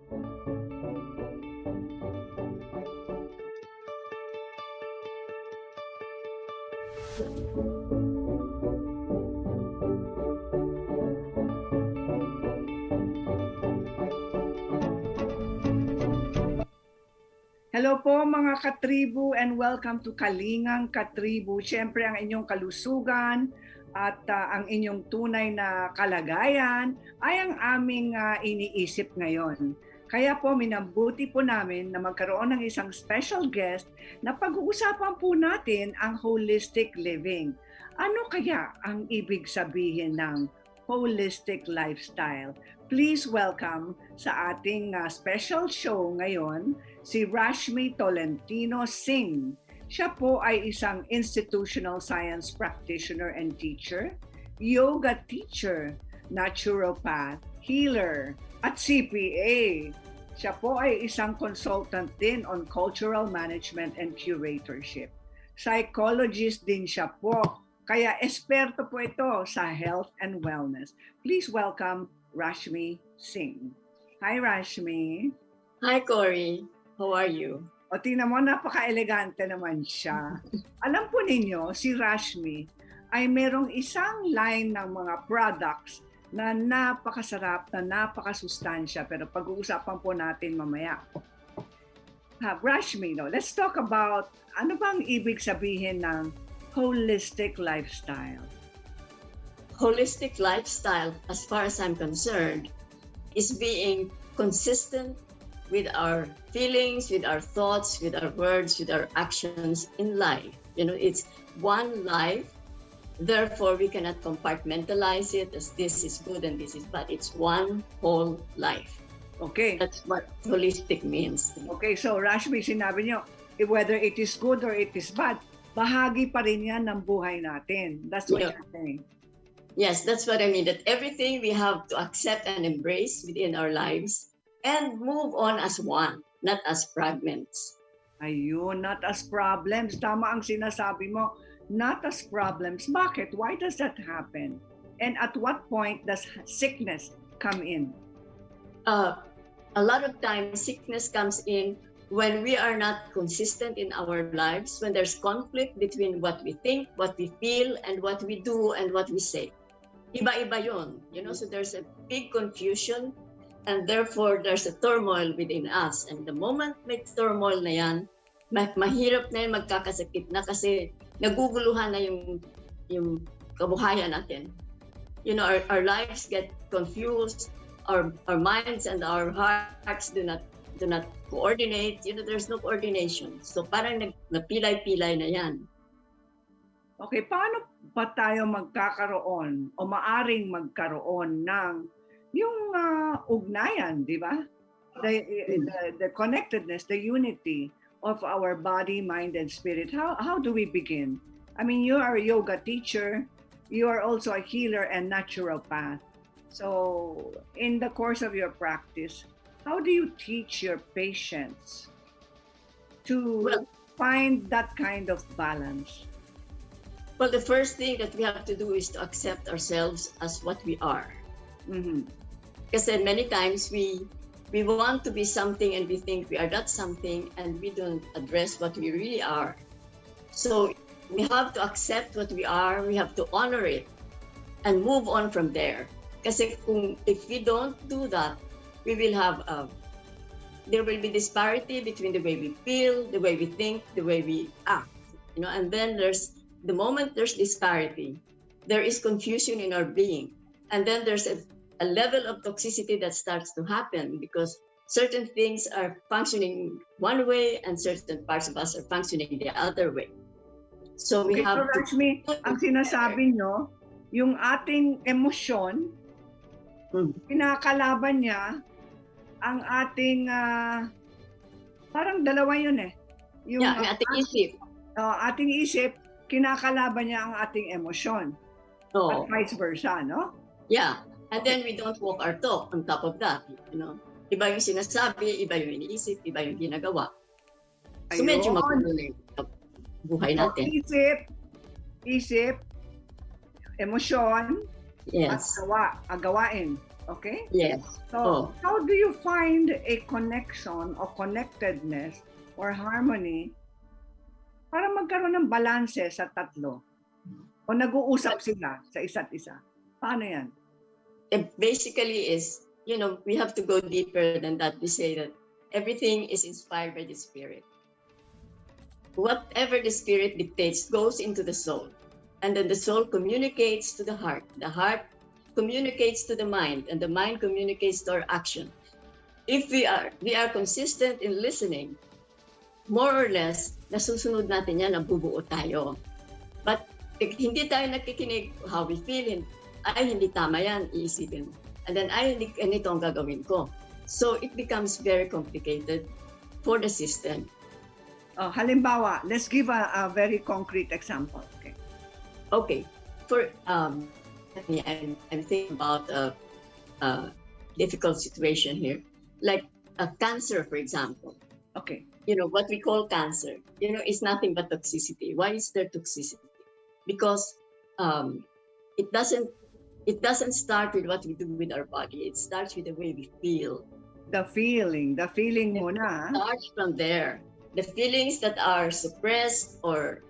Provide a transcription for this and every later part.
Hello po mga katribu and welcome to Kalingang KaTribu. Siyempre ang inyong kalusugan at ang inyong tunay na kalagayan ay ang aming iniisip ngayon. Kaya po minabuti po namin na magkaroon ng isang special guest na pag-uusapan po natin ang holistic living. Ano kaya ang ibig sabihin ng holistic lifestyle? Please welcome sa ating special show ngayon si Rashmi Tolentino Singh. Siya po ay isang institutional science practitioner and teacher, yoga teacher, naturopath, healer, at CPA. Siya po ay isang consultant din on cultural management and curatorship. Psychologist din siya po, kaya esperto po ito sa health and wellness. Please welcome Rashmi Singh. Hi, Rashmi. Hi, Cory. How are you? O, tingnan mo, napaka-elegante naman siya. Alam po ninyo, si Rashmi ay merong isang line ng mga products na napakasarap, na napakasustansya, pero pag-uusapan po natin mamaya. Rashmi, let's talk about ano bang ibig sabihin ng holistic lifestyle? Holistic lifestyle, as far as I'm concerned, is being consistent with our feelings, with our thoughts, with our words, with our actions in life. You know, it's one life. Therefore, we cannot compartmentalize it as this is good and this is bad. It's one whole life. Okay. That's what holistic means. Okay, so Rashmi, sinabi niyo, whether it is good or it is bad, bahagi pa rin yan ng buhay natin. That's what you're saying. Yes, that's what I mean. That everything we have to accept and embrace within our lives and move on as one, not as fragments. Ayun, not as problems. Tama ang sinasabi mo, not as problems. Bakit? Why does that happen? And at what point does sickness come in? A lot of times, sickness comes in when we are not consistent in our lives, when there's conflict between what we think, what we feel, and what we do, and what we say. Iba-iba yun, you know, so there's a big confusion, and therefore there's a turmoil within us. And the moment may turmoil na yan, mahirap na yan, magkakasakit na kasi naguguluhan na yung kabuhayan natin. You know, our lives get confused, our minds and our hearts do not coordinate. You know, there's no coordination. So parang napilay-pilay na yan. Okay, paano ba tayo magkakaroon o maaring magkaroon ng yung ugnayan, di ba? The connectedness, the unity of our body, mind, and spirit. How do we begin? I mean, you are a yoga teacher. You are also a healer and naturopath. So, in the course of your practice, how do you teach your patients to find that kind of balance? Well, the first thing that we have to do is to accept ourselves as what we are. Mm-hmm. Because many times we want to be something and we think we are not something and we don't address what we really are. So we have to accept what we are, we have to honor it and move on from there. Kasi if we don't do that, we will have there will be disparity between the way we feel, the way we think, the way we act. You know, and then the moment there's disparity, there is confusion in our being. And then there's a level of toxicity that starts to happen because certain things are functioning one way and certain parts of us are functioning the other way. So we have to... Rashmi, ang sinasabi nyo, yung ating emosyon, kinakalaban niya ang ating, parang dalawa yun eh. Yung, ang ating isip. Ating isip, kinakalaban niya ang ating emosyon. At vice versa, no? Yeah. And then we don't walk our talk on top of that. You know, iba yung sinasabi, iba yung iniisip, iba yung ginagawa. So medyo magulo yung buhay natin. Isip, emosyon, yes. At gawain. Okay? Yes. So, how do you find a connection or connectedness or harmony para magkaroon ng balanse sa tatlo? O nag-uusap sila sa isa't isa? Paano yan? It basically is, we have to go deeper than that. We say that everything is inspired by the Spirit. Whatever the Spirit dictates goes into the soul. And then the soul communicates to the heart communicates to the mind, and the mind communicates to our action. If we are consistent in listening, more or less, nasusunod natin yan, nabubuo tayo. But hindi tayo nakikinig how we feel, ay hindi tama yan, iisipin mo. And then, ay hindi ganito ang gagawin ko. So it becomes very complicated for the system. Halimbawa, let's give a very concrete example. Okay. For I'm thinking about a difficult situation here, like a cancer, for example. Okay. What we call cancer, is nothing but toxicity. Why is there toxicity? Because it doesn't start with what we do with our body. It starts with the way we feel. The feeling muna. It starts from there. The feelings that are suppressed or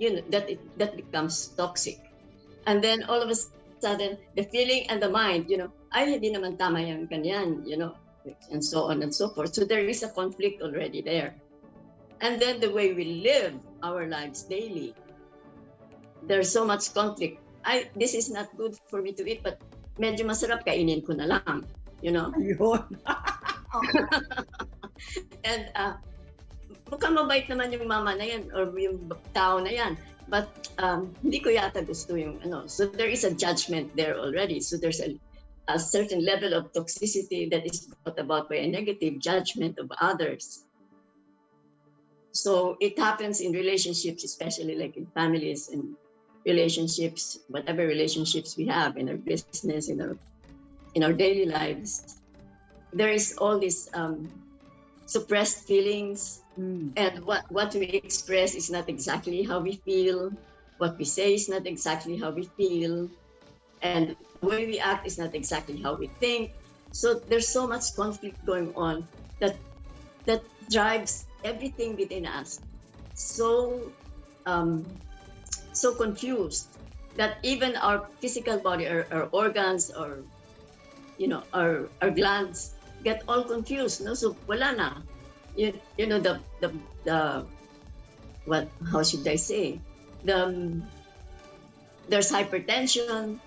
that becomes toxic. And then all of a sudden, the feeling and the mind, ay hindi naman tama yan, ganyan, and so on and so forth. So there is a conflict already there. And then the way we live our lives daily, there's so much conflict. This is not good for me to eat, but medyo masarap, kainin ko na lang, Ayun. And mukhang mabait naman yung mama na yan or yung tao na yan, but hindi ko yata gusto yung So there is a judgment there already. So there's a certain level of toxicity that is brought about by a negative judgment of others. So it happens in relationships, especially like in families and relationships, whatever relationships we have in our business, in our daily lives. There is all these suppressed feelings, and what we express is not exactly how we feel. What we say is not exactly how we feel, and the way we act is not exactly how we think. So there's so much conflict going on that drives everything within us so confused that even our physical body, our organs, or our glands get all confused. No, so wala na. How should I say? There's hypertension,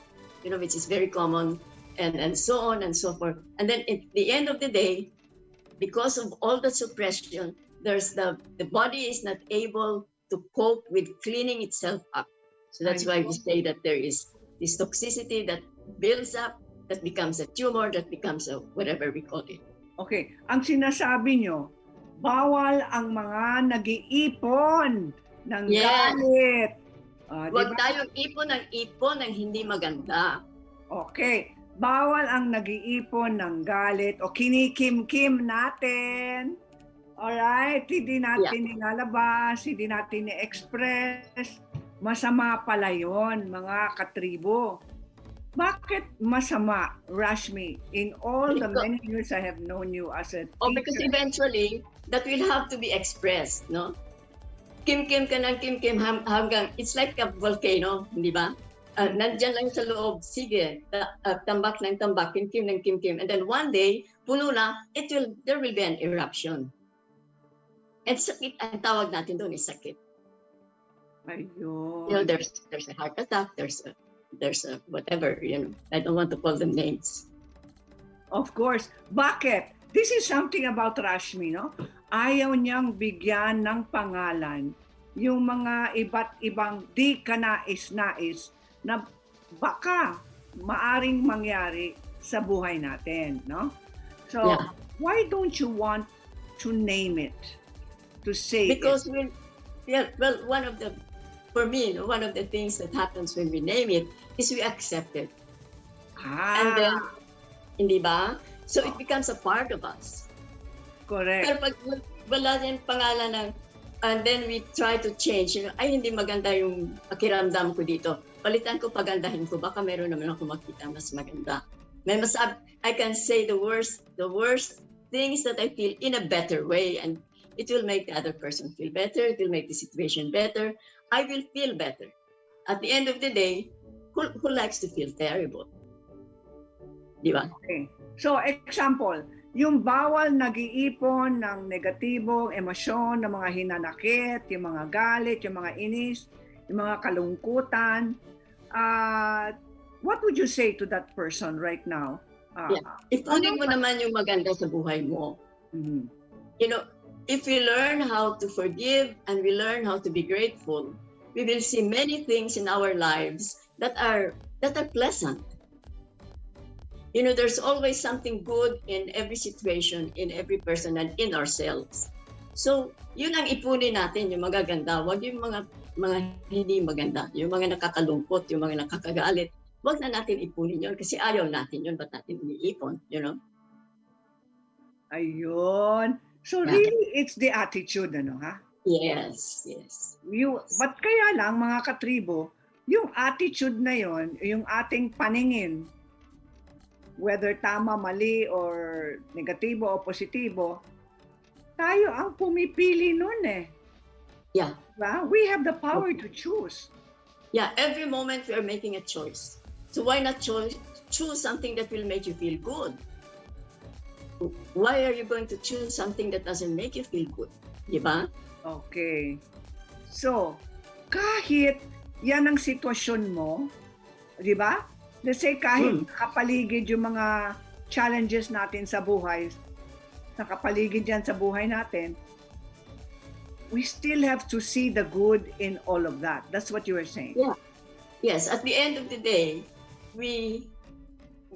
which is very common, and so on and so forth. And then at the end of the day, because of all the suppression, there's the body is not able to cope with cleaning itself up. So that's why we say that there is this toxicity that builds up, that becomes a tumor, that becomes a whatever we call it. Okay, ang sinasabi nyo, bawal ang mga nag-iipon ng galit. Huwag tayong ipon ng hindi maganda. Okay, bawal ang nag-iipon ng galit o kinikim-kim natin. Alright, hindi natin nilalabas, hindi natin ni-express. Masama pala yun, mga katribo. Bakit masama, Rashmi, in all the many years I have known you as a teacher? Because eventually, that will have to be expressed, no? Kim-kim ka ng kim-kim hanggang, it's like a volcano, hindi ba? Nandyan lang sa loob, sige, tambak ng tambak, kim-kim ng kim-kim. And then one day, puno na, there will be an eruption. And sakit, ang tawag natin doon is sakit. Ayun. There's a heart attack, there's a whatever, I don't want to call them names. Of course. Bakit? This is something about Rashmi, no? Ayaw niyang bigyan ng pangalan yung mga iba't ibang di kanais-nais na baka maaring mangyari sa buhay natin, no? So, why don't you want to name it? To say because it? For me, one of the things that happens when we name it is we accept it. And then, hindi ba? So it becomes a part of us. Correct. Pero pag wala yung pangalan and then we try to change, ay hindi maganda yung pakiramdam ko dito. Palitan ko, pagandahin ko, baka meron naman ako makita mas maganda. I can say the worst things that I feel in a better way, and it will make the other person feel better. It will make the situation better. I will feel better. At the end of the day, who likes to feel terrible? Di ba? Okay. So, example, yung bawal nag-iipon ng negatibong emosyon, ng mga hinanakit, yung mga galit, yung mga inis, yung mga kalungkutan. What would you say to that person right now? Ipunin mo naman yung maganda sa buhay mo. Mhm. You know, if we learn how to forgive and we learn how to be grateful, we will see many things in our lives that are pleasant. You know, there's always something good in every situation, in every person, and in ourselves. So, yun ang ipunin natin, yung magaganda. Huwag yung mga hindi maganda, yung mga nakakalungkot, yung mga nakakagalit. Huwag na natin ipunin yun kasi ayaw natin yun. Ba't natin iniipon, you know? Ayun. So really, it's the attitude, ano ha? Yes. But kaya lang, mga katribo, yung attitude na yon, yung ating paningin, whether tama, mali, or negatibo o positibo, tayo ang pumipili nun eh. Yeah. Diba? We have the power to choose. Yeah, every moment we are making a choice. So why not choose something that will make you feel good? Why are you going to choose something that doesn't make you feel good? Diba? Okay. So, kahit yan ang sitwasyon mo, di ba? Let's say kahit nakapaligid yung mga challenges natin sa buhay, nakapaligid yan sa buhay natin, we still have to see the good in all of that. That's what you were saying. Yeah. Yes, at the end of the day, we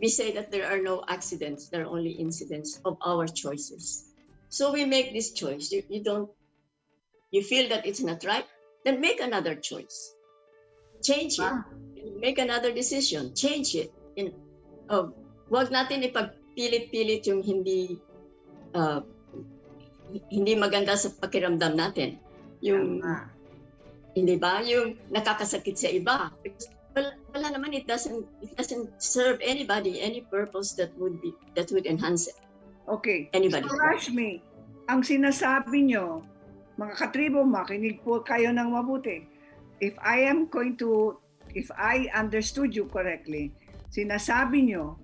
say that there are no accidents, there are only incidents of our choices. So we make this choice. You feel that it's not right, then make another choice. Change it. Make another decision. Change it. Wag natin ipagpilit-pilit yung hindi maganda sa pakiramdam natin. Yung hindi ba? Yung nakakasakit sa iba. Because wala naman, it doesn't serve anybody any purpose that would enhance it. Okay. Anybody. So Rashmi, ang sinasabi nyo, mga katribo, makinig po kayo ng mabuti. If I understood you correctly, sinasabi nyo,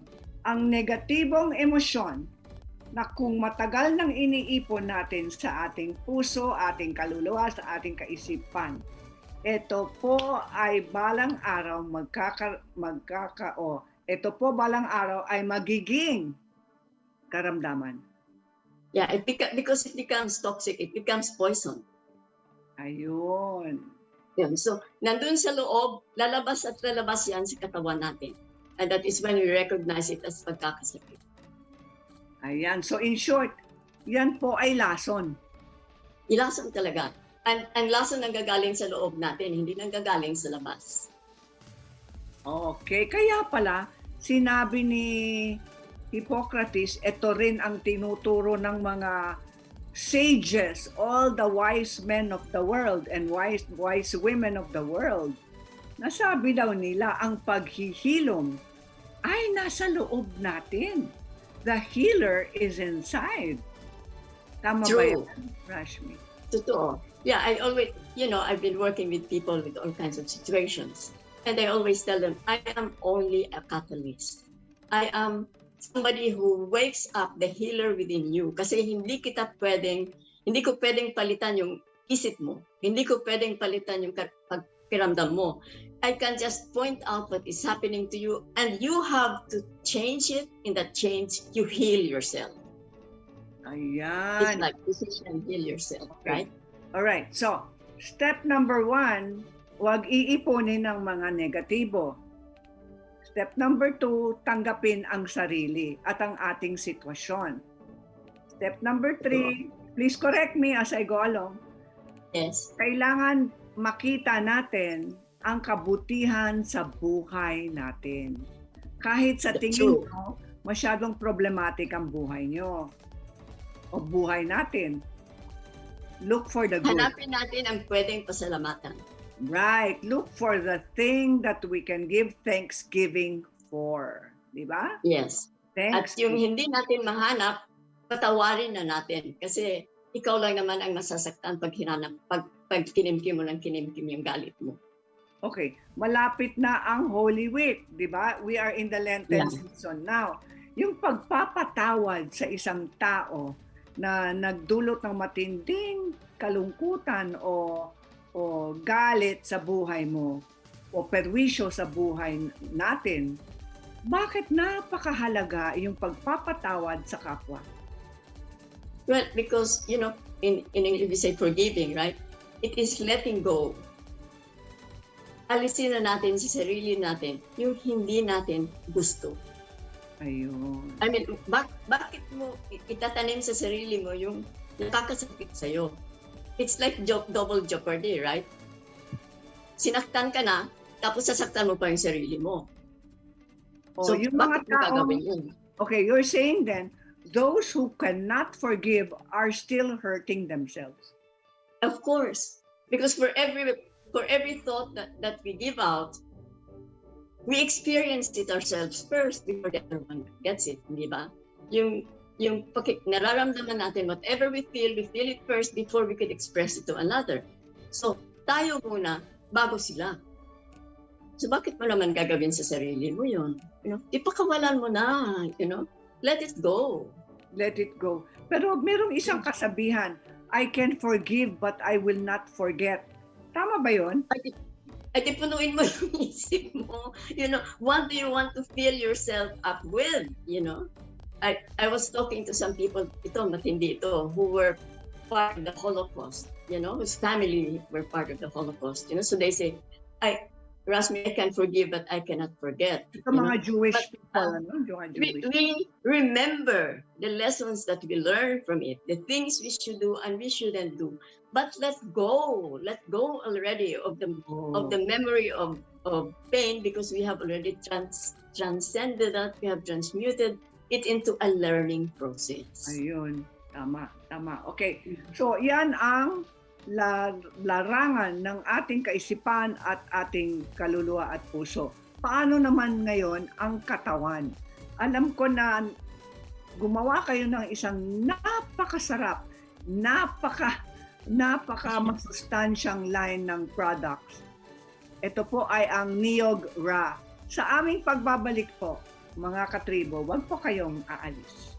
ang negatibong emosyon na kung matagal nang iniipon natin sa ating puso, ating kaluluwa, sa ating kaisipan, ito po ay balang araw balang araw ay magiging karamdaman. Yeah, because it becomes toxic, it becomes poison. Ayun. Yeah, so, nandun sa loob, lalabas at lalabas yan sa katawan natin. And that is when we recognize it as pagkakasakit. Ayan. So in short, yan po ay lason. Ilason talaga. Ang lason nanggagaling sa loob natin, hindi nanggagaling sa labas. Okay. Kaya pala, sinabi ni Hippocrates, ito rin ang tinuturo ng mga sages, all the wise men of the world and wise women of the world. Nasabi daw nila, ang paghihilom ay nasa loob natin. The healer is inside. Tama True. ba yan, Rashmi? Totoo. Yeah, I've been working with people with all kinds of situations. And I always tell them, I am only a catalyst. I am somebody who wakes up the healer within you. Kasi hindi ko pwedeng palitan yung isip mo. Hindi ko pwedeng palitan yung pagkiramdam mo. I can just point out what is happening to you, and you have to change it. In that change, you heal yourself. Ayan. It's like decision, heal yourself, right? All right. So, step number 1, huwag iipunin ng mga negatibo. Step number 2, tanggapin ang sarili at ang ating sitwasyon. Step number 3, please correct me as I go along. Yes. Kailangan makita natin ang kabutihan sa buhay natin. Kahit sa tingin nyo, masyadong problematic ang buhay nyo o buhay natin. Look for the good. Hanapin natin ang pwedeng pasalamatan. Right. Look for the thing that we can give thanksgiving for. di ba? Yes. Thanks. At yung hindi natin mahanap, patawarin na natin. Kasi ikaw lang naman ang masasaktan pag hinanap, pag kinimkim mo ng kinimkim yung galit mo. Okay, malapit na ang Holy Week, di ba? We are in the Lenten season now. Yung pagpapatawad sa isang tao na nagdulot ng matinding kalungkutan o galit sa buhay mo o perwisyo sa buhay natin, bakit napakahalaga yung pagpapatawad sa kapwa? Well, because, you know, in English we say forgiving, right? It is letting go. Alisin na natin sa sarili natin yung hindi natin gusto. Ayun. I mean, bakit mo itatanim sa sarili mo yung nakakasakit sa'yo? It's like double jeopardy, right? Sinaktan ka na, tapos sasaktan mo pa yung sarili mo. So, yung mga tao, okay, you're saying then, those who cannot forgive are still hurting themselves. Of course, because for every thought that we give out, we experienced it ourselves first before the other one gets it, di ba? Yung nararamdaman natin, whatever we feel it first before we could express it to another. So, tayo muna bago sila. So, bakit mo naman gagawin sa sarili mo yun? You know, ipakawalan mo na, you know? Let it go. Let it go. Pero merong isang kasabihan, I can forgive but I will not forget. Tama ba yun? Ay, punuin mo yung isip mo. You know, what do you want to fill yourself up with? You know? I was talking to some people, matindi ito, who were part of the Holocaust, you know, whose family were part of the Holocaust, you know? So they say, Rashmi, I can forgive, but I cannot forget. Ito mga Jewish people, ano? We remember the lessons that we learned from it, the things we should do and we shouldn't do. But let go already of the memory of pain, because we have already transcended that, we have transmuted it into a learning process. Ayun, tama. Okay, so yan ang larangan ng ating kaisipan at ating kaluluwa at puso. Paano naman ngayon ang katawan? Alam ko na gumawa kayo ng isang napakasarap, napaka masustansyang line ng products. Ito po ay ang Niyog Ra. Sa aming pagbabalik po, mga katribo, huwag po kayong aalis.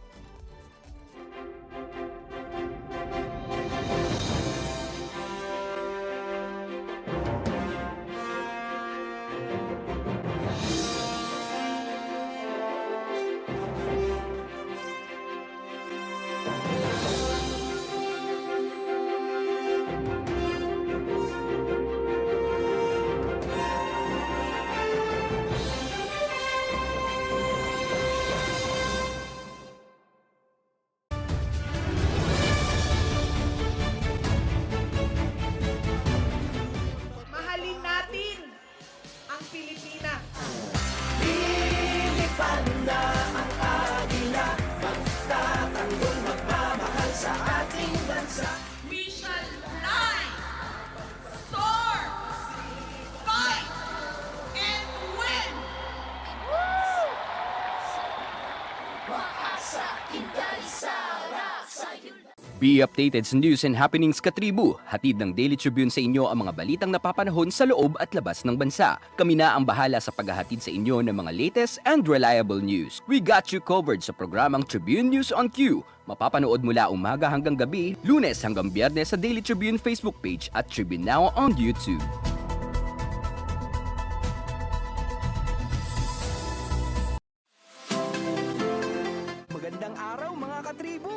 Be updated sa news and happenings KaTribu. Hatid ng Daily Tribune sa inyo ang mga balitang napapanahon sa loob at labas ng bansa. Kami na ang bahala sa paghahatid sa inyo ng mga latest and reliable news. We got you covered sa programang Tribune News on Q. Mapapanood mula umaga hanggang gabi, Lunes hanggang Biyernes sa Daily Tribune Facebook page at Tribune Now on YouTube.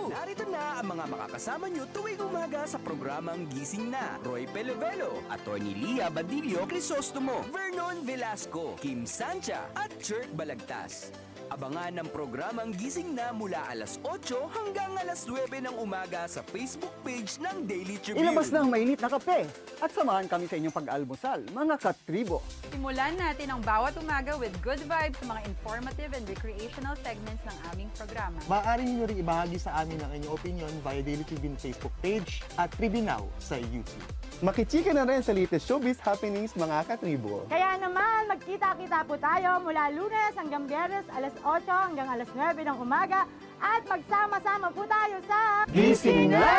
Narito na ang mga makakasama nyo tuwing umaga sa programang Gising Na. Roy Pelevelo, Atty. Lia Badillo Crisostomo, Vernon Velasco, Kim Sancha at Chert Balagtas. Abangan ang programang Gising Na mula alas 8 hanggang alas 9 ng umaga sa Facebook page ng Daily Tribune. Ilabas na ang mainit na kape at samahan kami sa inyong pag-almusal, mga katribo. Simulan natin ang bawat umaga with good vibes sa mga informative and recreational segments ng aming programa. Maaari niyo rin ibahagi sa amin ang inyong opinion via Daily Tribune Facebook page at Tribune Now sa YouTube. Makichika na rin sa latest showbiz happenings mga katribo. Kaya naman, magkita-kita po tayo mula Lunes hanggang Biyernes, alas 8 hanggang alas 9 ng umaga at magsama-sama po tayo sa Gising na!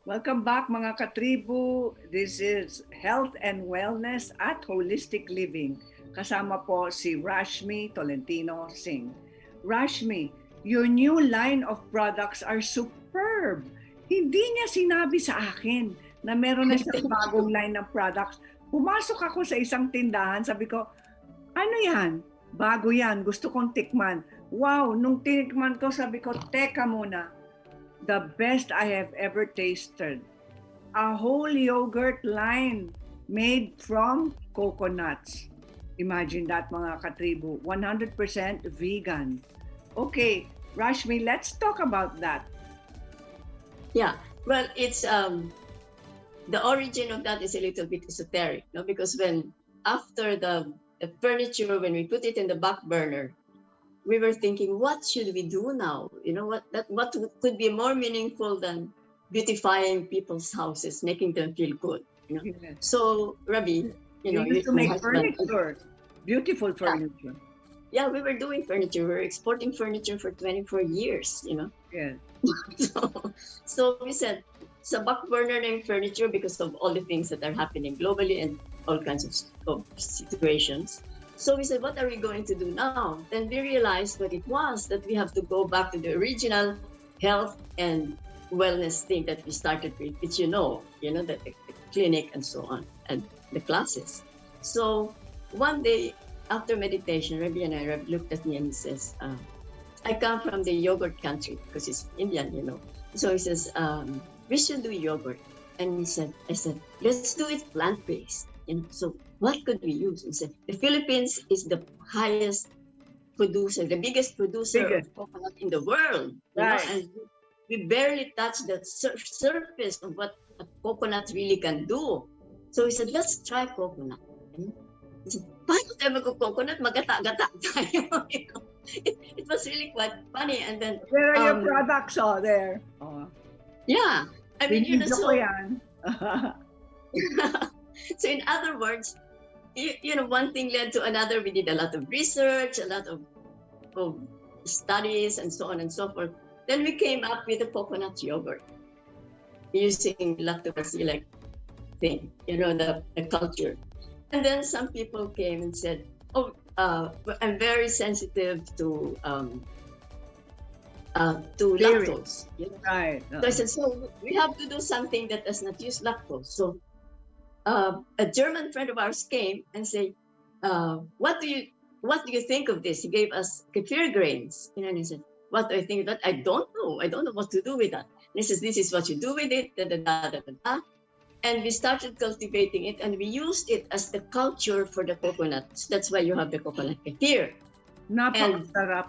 Welcome back mga katribu. This is Health and Wellness at Holistic Living. Kasama po si Rashmi Tolentino Singh. Rashmi, your new line of products are superb. Hindi niya sinabi sa akin na meron na siyang bagong line ng products. Pumasok ako sa isang tindahan, sabi ko, ano yan? Bago yan, gusto kong tikman. Wow, nung tinikman ko, sabi ko, teka muna. The best I have ever tasted. A whole yogurt line made from coconuts. Imagine that mga katribu, 100% vegan. Okay, Rashmi, let's talk about that. Yeah, well, it's the origin of that is a little bit esoteric, no? Because when after the furniture, when we put it in the back burner, we were thinking, what should we do now? You know, what could be more meaningful than beautifying people's houses, making them feel good? You know? Yes. So, Rabi, you know, used to my make husband- furniture, beautiful furniture. Yeah, we were doing furniture. We were exporting furniture for 24 years. You know, Yes. so we said, sa back burner na yung furniture because of all the things that are happening globally and all kinds of situations. So we said, what are we going to do now? Then we realized what it was, that we have to go back to the original health and wellness thing that we started with, which the clinic and so on, and the classes. So one day after meditation, Rabbi and I looked at me and he says, I come from the yogurt country because he's Indian, you know. So he says, we should do yogurt. And I said, let's do it plant-based. You know, so what could we use? He said, the Philippines is the highest producer, the biggest producer of coconut in the world. Right. You know, and we barely touch the surface of what a coconut really can do. So we said, let's try coconut. And he said, paano tayo mag-coconut? Magata-gata tayo. You know? It was really quite funny. And then, Where are your products? Oh, there. Oh. yeah. I mean, you know, Binidyo ko so, yan. so in other words, you know, one thing led to another. We did a lot of research, a lot of studies, and so on and so forth. Then we came up with a coconut yogurt using lactobacillic thing, you know, the culture. And then some people came and said, "Oh, I'm very sensitive to lactose." You know? Right. So I said, so we have to do something that does not use lactose. So a German friend of ours came and said, what do you think of this? He gave us kefir grains. You know, and he said, what do I think of that? I don't know. I don't know what to do with that. And he says, this is what you do with it. Da, da, da, da, da, da. And we started cultivating it, and we used it as the culture for the coconuts. That's why you have the coconut kefir. Napakasarap.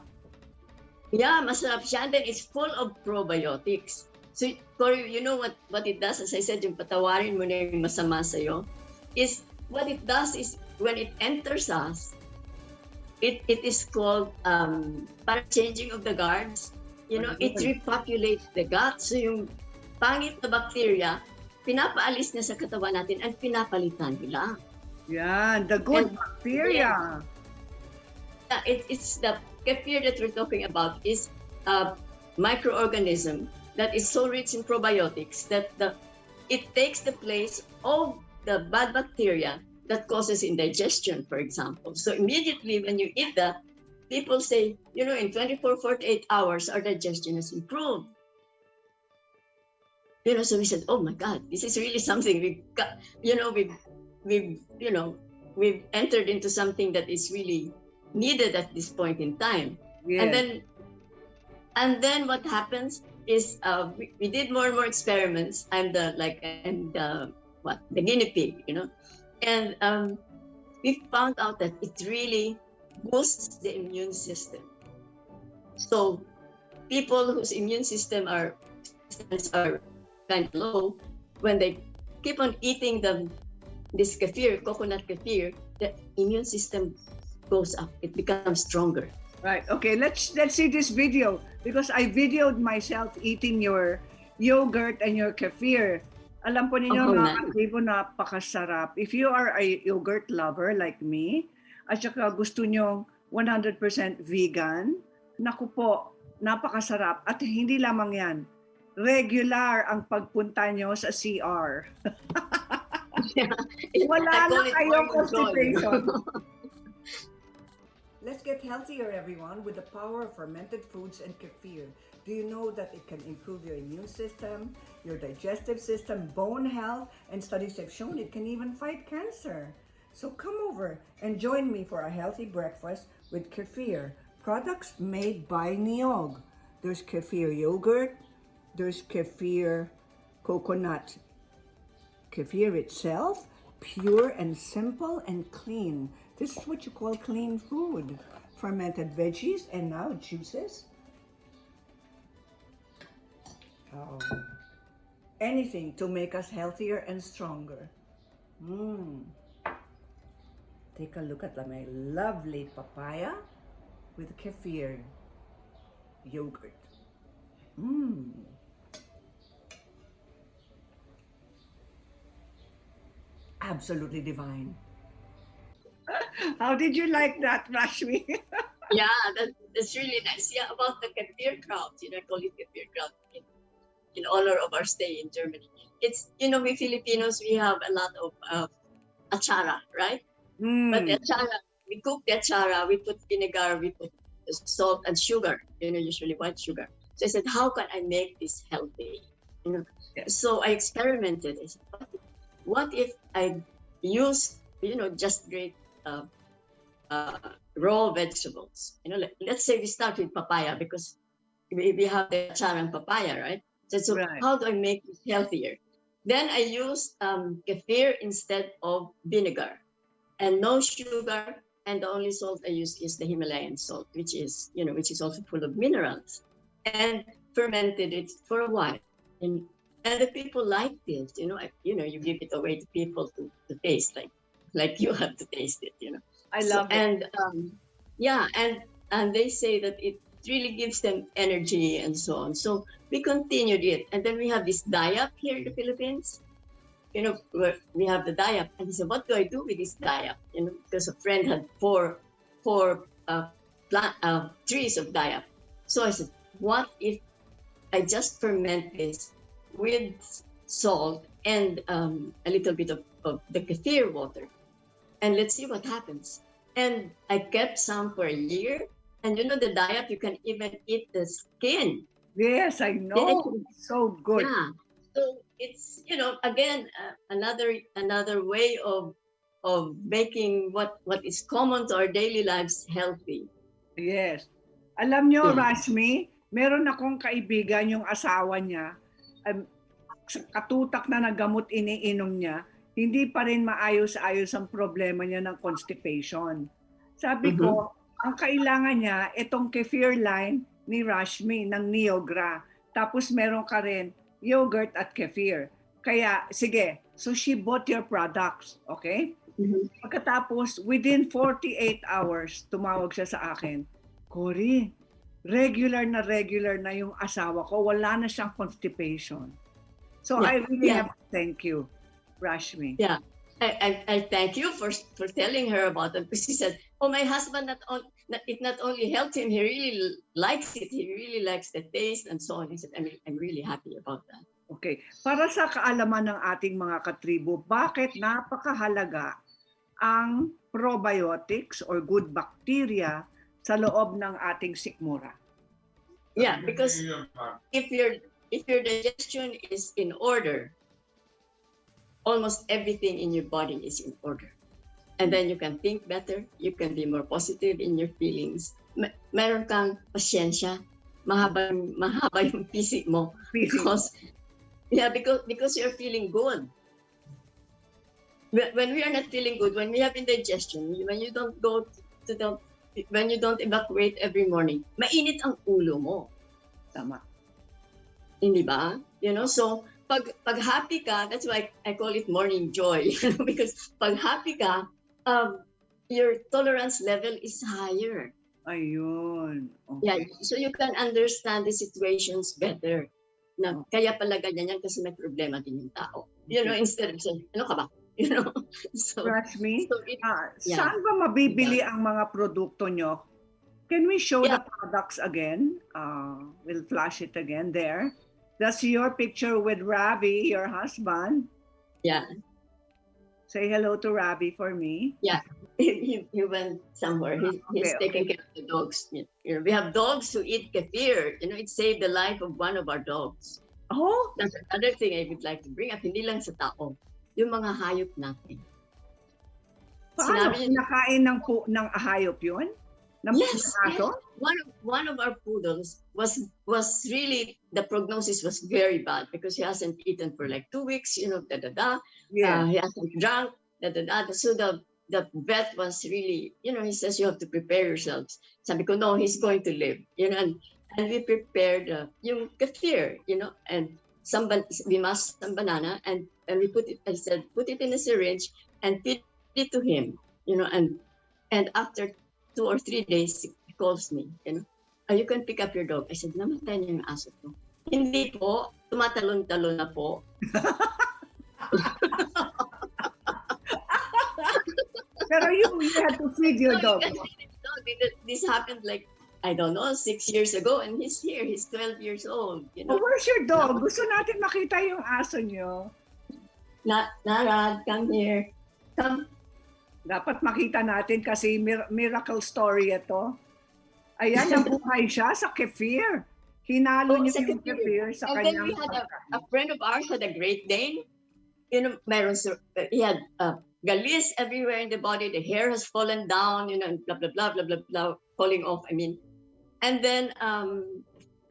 Yeah, masarap siya. And then it's full of probiotics. So, Cory, you know what it does? As I said, yung patawarin mo na yung masama sa'yo, is what it does is when it enters us, it is called para changing of the guards. You know, it repopulates the gut. So yung pangit na bacteria, pinapaalis na sa katawan natin at pinapalitan nila. Yan, the good And- bacteria. Yeah, it's the kefir that we're talking about is a microorganism that is so rich in probiotics that it takes the place of the bad bacteria that causes indigestion, for example. So immediately when you eat that, people say, in 24, 48 hours, our digestion has improved. So we said, oh my God, this is really something we've got, we've entered into something that is really needed at this point in time. Yes. And then what happens is we did more and more experiments. I'm the guinea pig, and we found out that it really boosts the immune system. So people whose immune system are kind of low, when they keep on eating this kefir, coconut kefir, the immune system goes up. It becomes stronger. Right. Okay, let's see this video because I videoed myself eating your yogurt and your kefir. Alam po ninyo, mga katribu, napakasarap. If you are a yogurt lover like me, at saka gusto nyo 100% vegan, naku po, napakasarap. At hindi lamang yan, regular ang pagpunta nyo sa CR. Wala na kayong constipation. Let's get healthier, everyone, with the power of fermented foods and kefir. Do you know that it can improve your immune system, your digestive system, bone health, and studies have shown it can even fight cancer? So come over and join me for a healthy breakfast with kefir, products made by Niyog. There's kefir yogurt, there's kefir coconut. Kefir itself, pure and simple and clean. This is what you call clean food. Fermented veggies and now juices. Oh. Anything to make us healthier and stronger. Take a look at my lovely papaya with kefir yogurt. Absolutely divine. How did you like that, Rashmi? Yeah, that's really nice. Yeah, about the kefir crowd, I call it kefir crowd in honor of our stay in Germany. It's, we Filipinos, we have a lot of achara, right? But the achara, we cook the achara, we put vinegar, we put salt and sugar, usually white sugar. So I said, how can I make this healthy? So I experimented. I said, what if I use, just great raw vegetables? Let's say we start with papaya because we have the charang papaya, right? So right. How do I make it healthier? Then I used kefir instead of vinegar, and no sugar. And the only salt I use is the Himalayan salt, which is also full of minerals, and fermented it for a while. And the people liked it. You give it away to people to taste, like you have to taste it. I love it. And and they say that it really gives them energy and so on. So we continued it, and then we have this dayap here in the Philippines. Where we have the dayap, and he said, "What do I do with this dayap?" Because a friend had four trees of dayap. So I said, "What if I just ferment this with salt and a little bit of the kefir water, and let's see what happens." And I kept some for a year, and the dayap, you can even eat the skin. Yes, I know. So good. Yeah. So it's again another way of making what is common to our daily lives healthy. Yes. Alam nyo, Rashmi, meron akong kaibigan, yung asawa niya, katutak na gamot iniinom niya, hindi pa rin maayos-ayos ang problema niya ng constipation. Sabi ko, ang kailangan niya, itong kefir line ni Rashmi ng Niyogra. Tapos meron ka rin yogurt at kefir. Kaya, sige, so she bought your products, okay? Pagkatapos, within 48 hours, tumawag siya sa akin, Cory, regular na yung asawa ko, wala na siyang constipation. So I really have to thank you, Rashmi. Yeah, I thank you for telling her about it, because she said, oh, my husband it not only helped him, he really likes it. He really likes the taste and so on. He said, I'm really happy about that. Okay. Para sa kaalaman ng ating mga katribo, bakit napakahalaga ang probiotics or good bacteria sa loob ng ating sikmura. Yeah, because if your digestion is in order, almost everything in your body is in order. And then you can think better, you can be more positive in your feelings. Meron kang pasyensya, mahaba yung pisik mo because you're feeling good. When we are not feeling good, when we have indigestion, when you don't go to the, when you don't evacuate every morning, mainit ang ulo mo. Tama. Hindi ba? You know, so pag happy ka, that's why I call it morning joy, you know, because pag happy ka, your tolerance level is higher. Ayun. Okay. Yeah, so you can understand the situations better. Na kaya pala ganyan yan kasi may problema din yung tao. You know, instead of saying, ano ka ba? You know, so Rashmi, yeah. saan ba mabibili ang mga produkto nyo? Can we show Yeah. the products again? We'll flash it again there. That's your picture with Ravi, your husband. Yeah. Say hello to Ravi for me. Yeah, he went somewhere. He's taking care of the dogs. You know, we have dogs who eat kefir. You know, it saved the life of one of our dogs. Oh, That's another thing I would like to bring up. Hindi lang sa tao, yung mga hayop natin. paano? Sinabi niya- Nakain ng ahayop yun? Ng Yes, aso? one of our poodles was really, the prognosis was very bad because he hasn't eaten for like 2 weeks. You know, Yeah. he hasn't drunk. So the vet was really, you know, he says you have to prepare yourselves. Sabi ko, no, he's going to live. You know, and we prepared yung kefir, you know, and we mashed some banana and we put it. I said, put it in a syringe and feed it to him. You know, and after 2 or 3 days, he calls me. You know, you can pick up your dog. I said, namatay niya yung aso ko. Hindi po, tumatalon-talon na po. Pero you had to feed your dog. This happened like, I don't know, 6 years ago, and he's here. He's 12 years old. You Oh, know, where's your dog? Gusto natin makita yung aso nyo. Narad, come here. Come. Dapat makita natin kasi miracle story ito. Ayan, nabuhay siya sa kefir. Hinalo Oh, niya sa yung kefir. kefir sa And then kanyang we had a friend of ours had a Great Dane. You know, he had galis everywhere in the body. The hair has fallen down, you know, and blah, blah, blah, blah, blah, blah, falling off. I mean, and then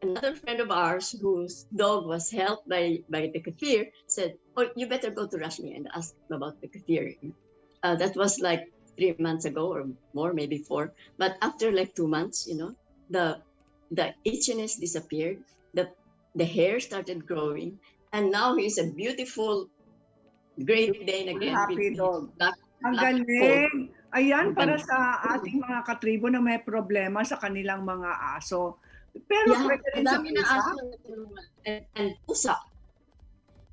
another friend of ours whose dog was helped by the kefir said, oh, you better go to Rashmi and ask about the kefir. That was like 3 months ago or more, maybe 4. But after like 2 months, you know, the itchiness disappeared. The hair started growing, and now he's a beautiful Great Dane again. Happy with dog. black Ang coat. galing. Ayan, para sa ating mga katribo na may problema sa kanilang mga aso. Pero Yeah, pwede rin ang sa dami na pusa. aso na tulungan. And pusa.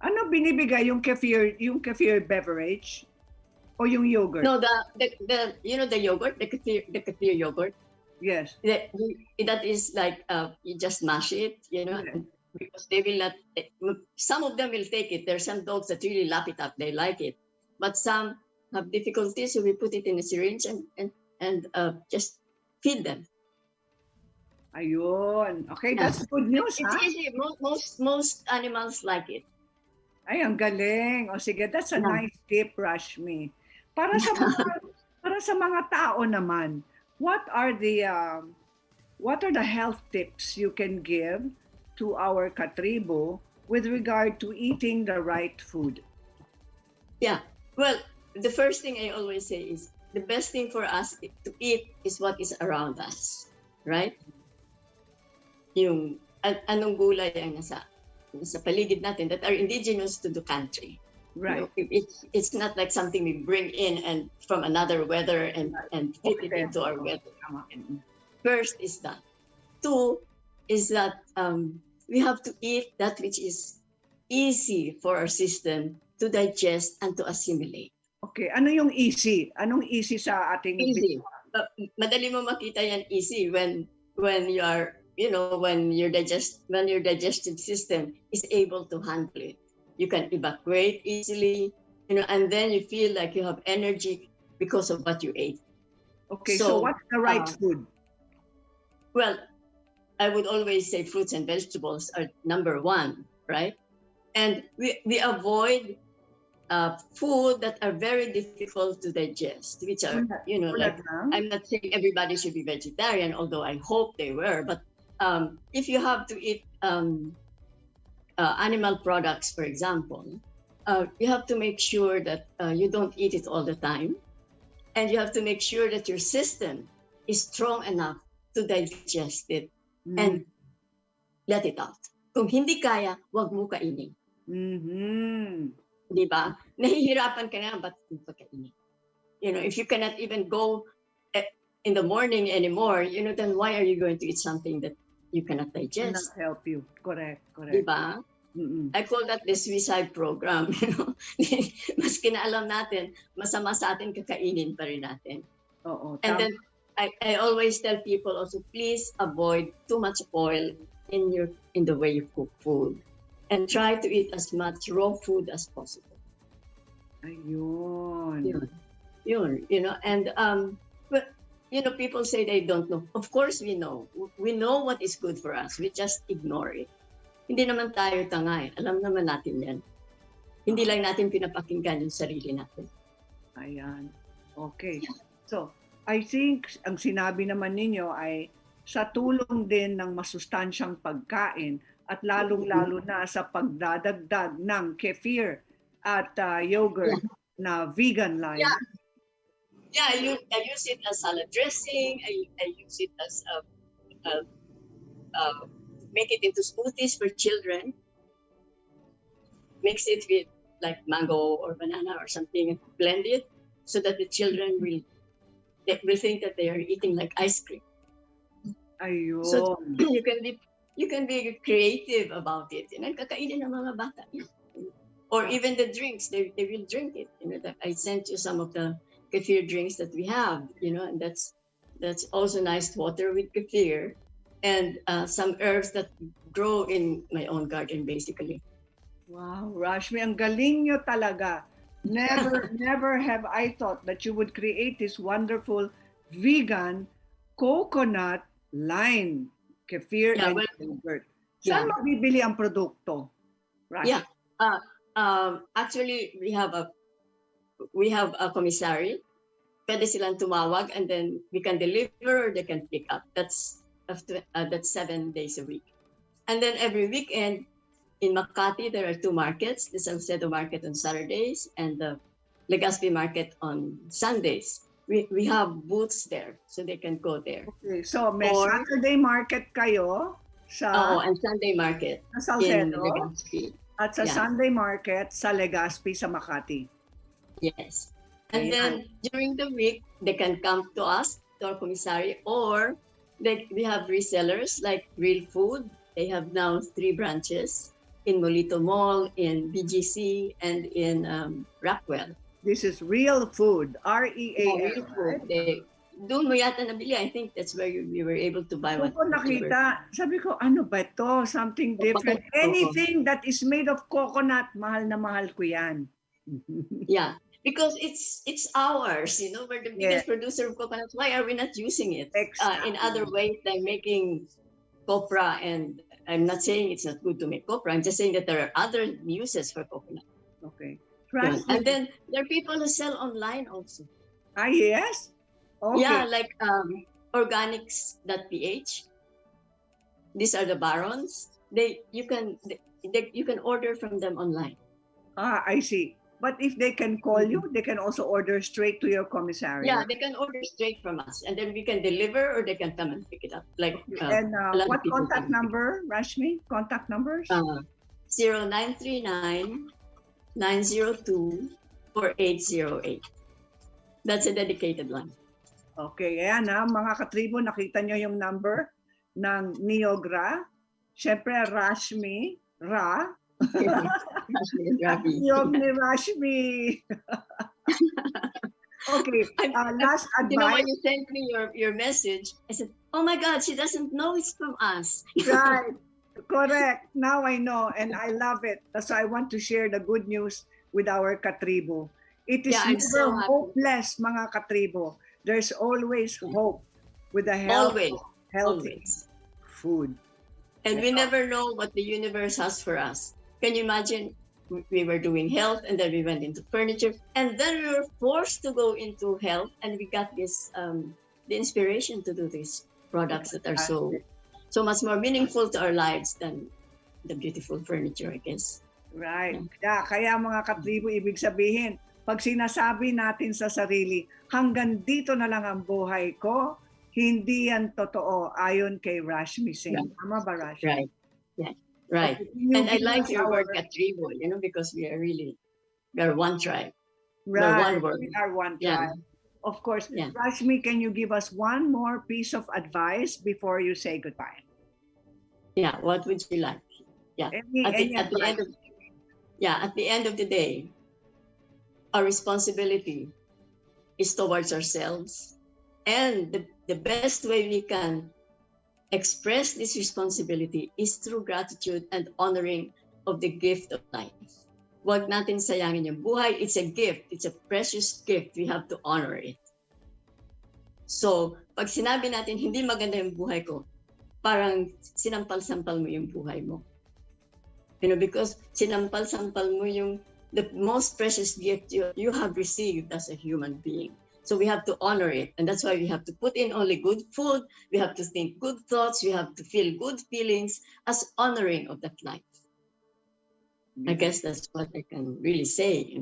Ano binibigay yung kefir beverage? O yung yogurt? No, the you know the yogurt, the kefir yogurt. Yes. That is like you just mash it, you know, Yeah. because they will not. Some of them will take it. There are some dogs that really lap it up; they like it, but some have difficulties, so we put it in a syringe and just feed them. Ayun. Okay, that's good news, It's ha? easy. Most animals like it. Ay, ang galing. O sige, that's a Yeah. nice tip, Rashmi. Para sa mga tao naman, what are the health tips you can give to our katribo with regard to eating the right food? Yeah. Well, the first thing I always say is the best thing for us to eat is what is around us, right? Yung anong gulay ang nasa paligid natin that are indigenous to the country. Right. You know, it's not like something we bring in and from another weather and fit it Okay. into our weather. Tama. First is that. 2 is that we have to eat that which is easy for our system to digest and to assimilate. Okay, ano yung easy? Anong easy sa ating Easy. Madali mo makita yan easy when you are, you know, when your digestive system is able to handle it. You can evacuate easily, you know, and then you feel like you have energy because of what you ate. Okay, so what's the right food? well, I would always say fruits and vegetables are number one, right? And we avoid food that are very difficult to digest, which are, like, I'm not saying everybody should be vegetarian, although I hope they were, but if you have to eat animal products, for example, you have to make sure that you don't eat it all the time. And you have to make sure that your system is strong enough to digest it and let it out. Kung hindi kaya, wag mo kainin. Di ba? Nahihirapan ka na, ba't hindi ka kainin? If you cannot even go in the morning anymore, then why are you going to eat something that you cannot digest? Cannot help you. Correct. Di ba? I call that the suicide program. Maski na alam natin, masama sa atin, kakainin pa rin natin. And then I always tell people also, please avoid too much oil in the way you cook food, and try to eat as much raw food as possible. Ayun. Yun. And but people say they don't know. Of course we know. We know what is good for us. We just ignore it. Hindi naman tayo tanga. Alam naman natin yan. Hindi lang natin pinapakinggan yung sarili natin. Ayan. Okay. So, I think ang sinabi naman ninyo ay sa tulong din ng masustansyang pagkain at lalong-lalo na sa pagdadagdag ng kefir at yogurt na vegan line. Yeah, I use it as salad dressing. I use it as make it into smoothies for children. Mix it with like mango or banana or something and blend it so that the children will think that they are eating like ice cream. Ayun. So you can be creative about it. Kakainin ng mga bata. Or even the drinks, they will drink it. I sent you some of the kefir drinks that we have, and that's also nice water with kefir. And some herbs that grow in my own garden, basically. Wow, Rashmi, ang galing nyo talaga. Never have I thought that you would create this wonderful vegan coconut line kefir and yogurt. Saan mabibili ang produkto? Rashmi? Yeah, actually we have a commissary. Pwede silang tumawag, and then we can deliver or they can pick up. That's 7 days a week. And then every weekend in Makati, there are 2 markets, the Salcedo Market on Saturdays and the Legazpi Market on Sundays. We have booths there, so they can go there. Okay, so may Saturday market kayo and Sunday market sa in Salcedo Legazpi. At sa Sunday market sa Legazpi sa Makati. Yes. And then during the week, they can come to us, to our commissary, or we have resellers like Real Food. They have now 3 branches in Molito Mall, in BGC, and in Rockwell. This is Real Food, REAL. Real Food. Doon mo yata nabili. I think that's where we were able to buy what. Ako nakita, sabi ko, ano ba ito? Something different. Anything that is made of coconut, mahal na mahal ko yan. Yeah. Because it's ours, we're the biggest producer of coconut. Why are we not using it in other ways like making copra? And I'm not saying it's not good to make copra. I'm just saying that there are other uses for coconut. Okay. And then there are people who sell online also. Ah, yes? Okay. Yeah, like organics.ph. These are the barons. You can order from them online. Ah, I see. But if they can call you, they can also order straight to your commissary. Yeah, they can order straight from us, and then we can deliver, or they can come and pick it up. Like and what contact number, Rashmi? Contact numbers? 0939-902-4808. That's a dedicated line. Okay, ayan mga katribo, nakita nyo yung number ng Niyog. Siyempre, Rashmi, Niyog ni Rashmi. Okay, last advice. When you sent me your message, I said, oh my God, she doesn't know it's from us. Right, correct. Now I know, and I love it. So I want to share the good news with our katribo. It is never hopeless, mga katribo. There's always hope with the help healthy always. food. And we never know what the universe has for us. Can you imagine? We were doing health, and then we went into furniture, and then we were forced to go into health, and we got this the inspiration to do these products that are so much more meaningful to our lives than the beautiful furniture, I guess. Right. Kaya mga katribo, ibig sabihin, pag sinasabi natin sa sarili, hanggang dito na lang ang buhay ko, hindi yan totoo ayon kay Rashmi Singh. Right. Tama ba, Rashmi? Right. Yeah. Right. Okay, And I give like us your our- word Katribu, because we are one tribe. Right. one word. We are one Yeah. tribe. Of course. Yeah. Rashmi, can you give us one more piece of advice before you say goodbye? Yeah. What would you like? Yeah. At the end of the day, our responsibility is towards ourselves. And the best way we can express this responsibility is through gratitude and honoring of the gift of life. Huwag natin sayangin yung buhay. It's a gift. It's a precious gift. We have to honor it. So, pag sinabi natin, hindi maganda yung buhay ko, parang sinampal-sampal mo yung buhay mo. Because sinampal-sampal mo yung the most precious gift you have received as a human being. So we have to honor it. And that's why we have to put in only good food. We have to think good thoughts. We have to feel good feelings as honoring of that life. I guess that's what I can really say.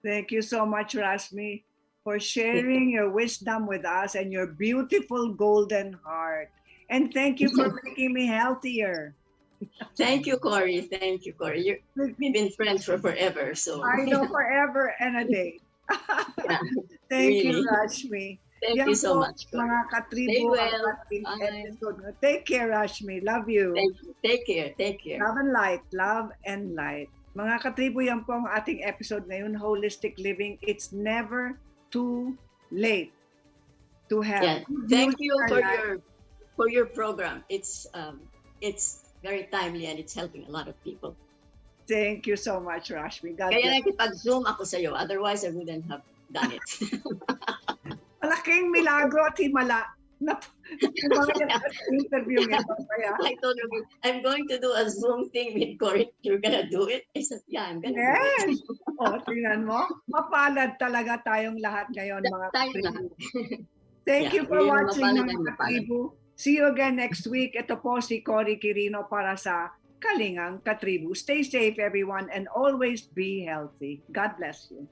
Thank you so much, Rashmi, for sharing your wisdom with us and your beautiful golden heart. And thank you for making me healthier. Thank you, Cory. Thank you, Cory. We've been friends for forever. So I know, forever and a day. yeah. Thank you, Really. Rashmi. Thank you so much, Cory. Mga katribo, Stay well. ang ating Bye. episode. Take care, Rashmi. Love you. Thank you. Take care. Take care. Love and light. Love and light. Mga katribo, yan po ang ating episode ngayon, Holistic Living. It's never too late to have. Yeah. Thank you for your program. It's very timely and it's helping a lot of people. Thank you so much, Rashmi. God Kaya bless. nakipag-zoom ako sa iyo. Otherwise, I wouldn't have done it. Malaking milagro at himala na pumayag sa interview ito. Kaya, I told her, I'm going to do a Zoom thing with Cory. You're gonna do it? I said, yeah, I'm gonna do yes! it. O, tingnan mo. Mapalad talaga tayong lahat ngayon, mga Tayo katribo. lahat. Thank you for yun ang watching, mapalad mga ang mapalad. katribo. See you again next week. Ito po si Cory Quirino para sa Kalingang KaTribu. Stay safe, everyone, and always be healthy. God bless you.